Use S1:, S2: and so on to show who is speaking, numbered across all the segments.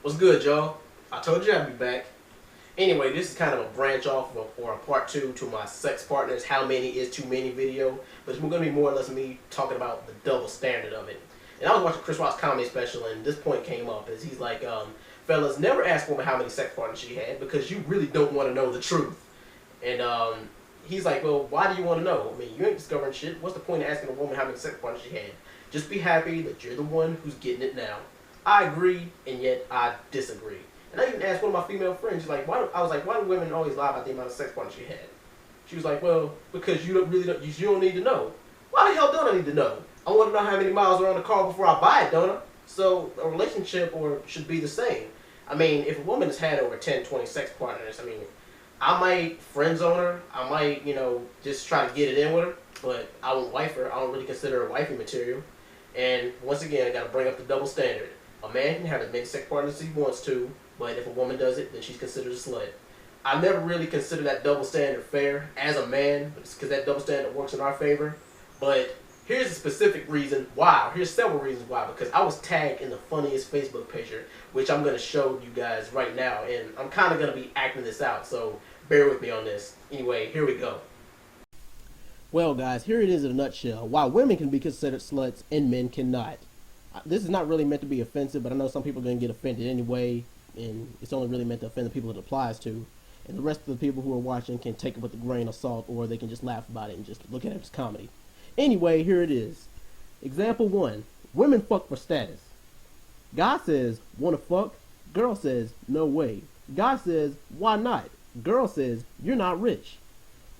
S1: What's good, y'all? I told you I'd be back. Anyway, this is kind of a branch off of, or a part two to my sex partners, how many is too many video. But it's going to be more or less me talking about the double standard of it. And I was watching Chris Rock's comedy special, and this point came up as he's like, fellas, never ask a woman how many sex partners she had because you really don't want to know the truth. And he's like, well, why do you want to know? I mean, you ain't discovering shit. What's the point of asking a woman how many sex partners she had? Just be happy that you're the one who's getting it now. I agree, and yet I disagree. And I even asked one of my female friends, like, why do women always lie about the amount of sex partners you had? She was like, well, because you don't need to know. Why the hell don't I need to know? I want to know how many miles are on the car before I buy it, don't I? So a relationship should be the same. I mean, if a woman has had over 10, 20 sex partners, I mean, I might friend zone her. I might, just try to get it in with her, but I won't wife her. I don't really consider her wifey material. And once again, I got to bring up the double standard. A man can have as many sex partners as he wants to, but if a woman does it, then she's considered a slut. I never really consider that double standard fair as a man, because that double standard works in our favor. But here's a specific reason why. Here's several reasons why. Because I was tagged in the funniest Facebook picture, which I'm going to show you guys right now. And I'm kind of going to be acting this out, so bear with me on this. Anyway, here we go. Well, guys, here it is in a nutshell. Why women can be considered sluts and men cannot. This is not really meant to be offensive, but I know some people are going to get offended anyway, and it's only really meant to offend the people it applies to. And the rest of the people who are watching can take it with a grain of salt, or they can just laugh about it and just look at it as comedy. Anyway, here it is. Example 1. Women fuck for status. Guy says, wanna fuck? Girl says, no way. Guy says, why not? Girl says, you're not rich.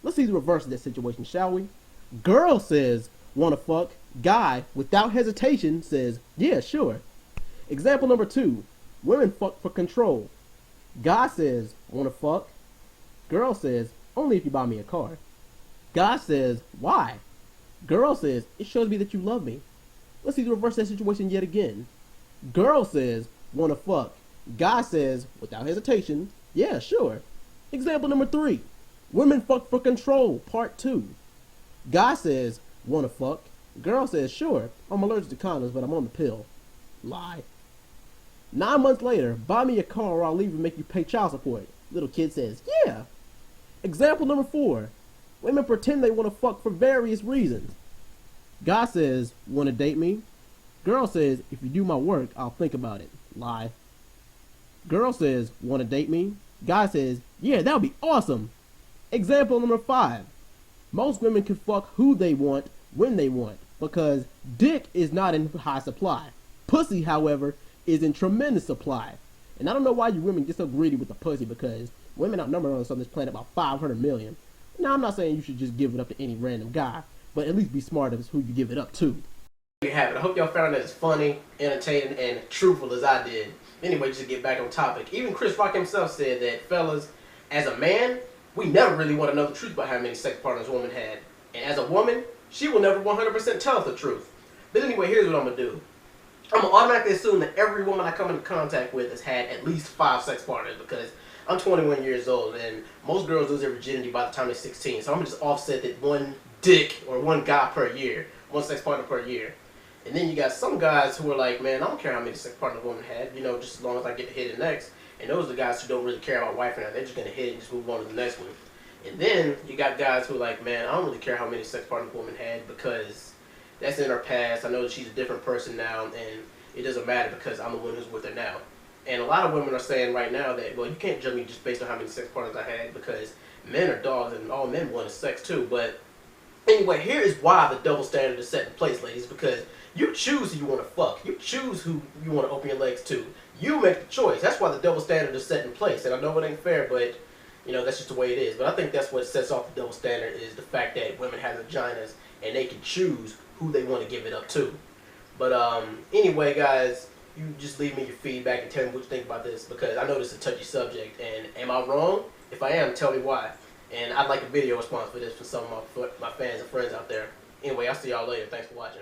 S1: Let's see the reverse of that situation, shall we? Girl says, wanna fuck? Guy, without hesitation, says, yeah, sure. Example number 2. Women fuck for control. Guy says, wanna fuck? Girl says, only if you buy me a car. Guy says, why? Girl says, it shows me that you love me. Let's see the reverse of that situation yet again. Girl says, wanna fuck? Guy says, without hesitation, yeah, sure. Example number 3. Women fuck for control, part 2. Guy says, wanna fuck? Girl says, sure, I'm allergic to condoms, but I'm on the pill. Lie. 9 months later, buy me a car or I'll leave and make you pay child support. Little kid says, yeah. Example number 4. Women pretend they want to fuck for various reasons. Guy says, want to date me? Girl says, if you do my work, I'll think about it. Lie. Girl says, want to date me? Guy says, yeah, that would be awesome. Example number 5. Most women can fuck who they want, when they want, because dick is not in high supply. Pussy, however, is in tremendous supply. And I don't know why you women get so greedy with the pussy, because women outnumber on this planet about 500 million. Now, I'm not saying you should just give it up to any random guy, but at least be smart as who you give it up to. There you have it. I hope y'all found that as funny, entertaining, and truthful as I did. Anyway, just to get back on topic, even Chris Rock himself said that, fellas, as a man, we never really want to know the truth about how many sex partners a woman had. And as a woman, she will never 100% tell us the truth. But anyway, here's what I'm going to do. I'm going to automatically assume that every woman I come into contact with has had at least 5 sex partners, because I'm 21 years old, and most girls lose their virginity by the time they're 16. So I'm going to just offset that one dick or one guy per year, one sex partner per year. And then you got some guys who are like, man, I don't care how many sex partners a woman had, just as long as I get to hit it next. And those are the guys who don't really care about wife or not. They're just going to hit it and just move on to the next one. And then you got guys who are like, man, I don't really care how many sex partners a woman had because that's in her past. I know that she's a different person now, and it doesn't matter because I'm the one who's with her now. And a lot of women are saying right now that, well, you can't judge me just based on how many sex partners I had because men are dogs and all men want is sex too. But anyway, here is why the double standard is set in place, ladies, because you choose who you want to fuck. You choose who you want to open your legs to. You make the choice. That's why the double standard is set in place. And I know it ain't fair, but, that's just the way it is. But I think that's what sets off the double standard is the fact that women have vaginas and they can choose who they want to give it up to. But anyway, guys, you just leave me your feedback and tell me what you think about this, because I know this is a touchy subject, and am I wrong? If I am, tell me why. And I'd like a video response for this from some of my fans and friends out there. Anyway, I'll see y'all later. Thanks for watching.